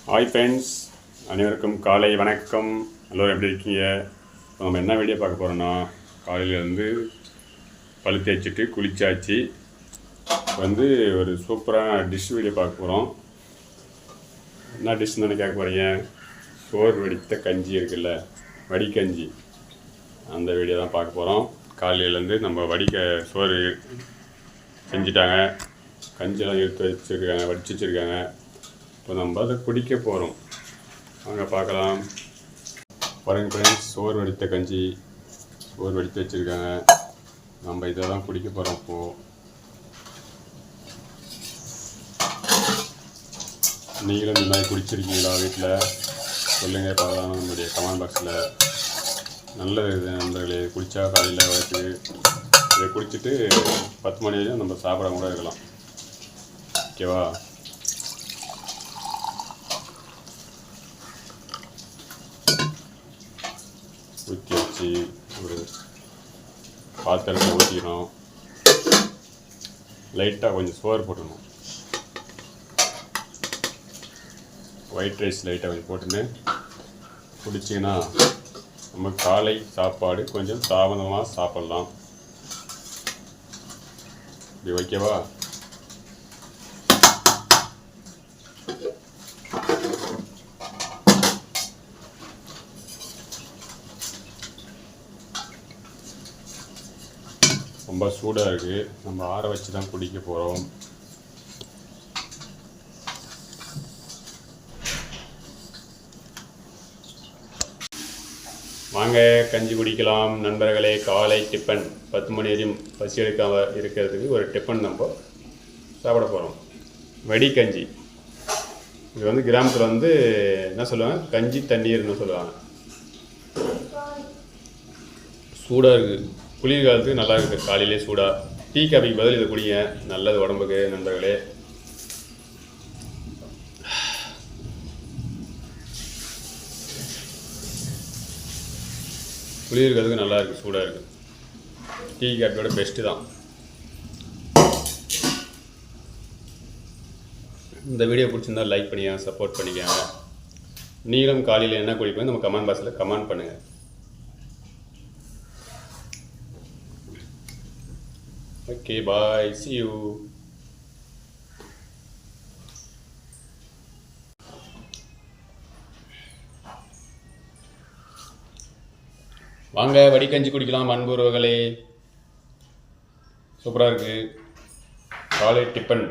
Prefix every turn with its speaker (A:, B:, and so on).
A: Hi friends, அனைவருக்கும் காலை வணக்கம். எல்லோரும் எப்படி இருக்கீங்க? இப்போ நம்ம என்ன வீடியோ பார்க்க போகிறோன்னா, காலையிலேருந்து பழு தேய்ச்சிட்டு குளிச்சாச்சு. வந்து ஒரு சூப்பரான டிஷ் வீடியோ பார்க்க போகிறோம். என்ன டிஷ்னு கேட்க போகிறீங்க? சோறு வடித்த கஞ்சி இருக்குல்ல, வடிகஞ்சி, அந்த வீடியோ தான் பார்க்க போகிறோம். காலையிலேருந்து நம்ம சோறு செஞ்சிட்டாங்க, கஞ்சியெல்லாம் எடுத்து வச்சுருக்காங்க, வடித்து வச்சுருக்காங்க. இப்போ நம்ம அதை குடிக்க போகிறோம். வாங்க பார்க்கலாம். பாருங்க ஃப்ரெண்ட்ஸ், சோறு வடித்த கஞ்சி, சோறு வடித்து வச்சுருக்காங்க. நம்ம இதை தான் குடிக்க போகிறோம். இப்போது நீங்களும் இந்த மாதிரி குடிச்சிருக்கீங்களா வீட்டில்? சொல்லுங்கள் பார்க்கலாம் நம்மளுடைய கமெண்ட் பாக்ஸில். நல்லது இது நண்பர்களே, குடித்தா காலையில் வயிற்று. இதை குடிச்சிட்டு 10 மணி வரையும் நம்ம சாப்பிட கூட இருக்கலாம். ஓகேவா? ஊற்றி வச்சு ஒரு பாத்திரத்தை ஊற்றிக்கணும். லைட்டாக கொஞ்சம் சோறு போட்டுடணும். ஒயிட் ரைஸ் லைட்டாக கொஞ்சம் போட்டுன்னு குடிச்சிங்கன்னா நம்ம காலை சாப்பாடு கொஞ்சம் தாமதமாக சாப்பிட்லாம். இப்படி ஓகேவா? ரொம்ப சூடாக இருக்குது, நம்ம ஆற வச்சு தான் குடிக்க போகிறோம். வாங்க கஞ்சி குடிக்கலாம் நண்பர்களே. காலை டிஃபன் 10 மணி வரையும் பசி எடுக்காமல் இருக்கிறதுக்கு ஒரு டிஃபன் நம்ம சாப்பிட போகிறோம். வடிகஞ்சி. இது வந்து கிராமத்தில் வந்து என்ன சொல்லுவாங்க, கஞ்சி தண்ணீர்னு சொல்லுவாங்க. சூடாக இருக்குது, குளிர் காலத்துக்கு நல்லா இருக்குது. காலையிலே சூடாக டீ காபிக்கு பதில் இதை குடிங்க, நல்லது உடம்புக்கு நண்பர்களே. குளிர் காலத்துக்கு நல்லா இருக்குது, சூடாக இருக்குது. டீ காபியோட பெஸ்ட்டு தான். இந்த வீடியோ பிடிச்சிருந்தா லைக் பண்ணிக்கங்க, சப்போர்ட் பண்ணிக்கங்க. நீங்களும் காலையில் என்ன குடிப்பீங்க நம்ம கமெண்ட் பாக்ஸில் கமெண்ட் பண்ணுங்கள். Okay, bye. See you. வாங்க வடிகஞ்சி குடிக்கலாம் அன்புறவுகளே. சூப்பராக இருக்குது காலை டிஃபன்.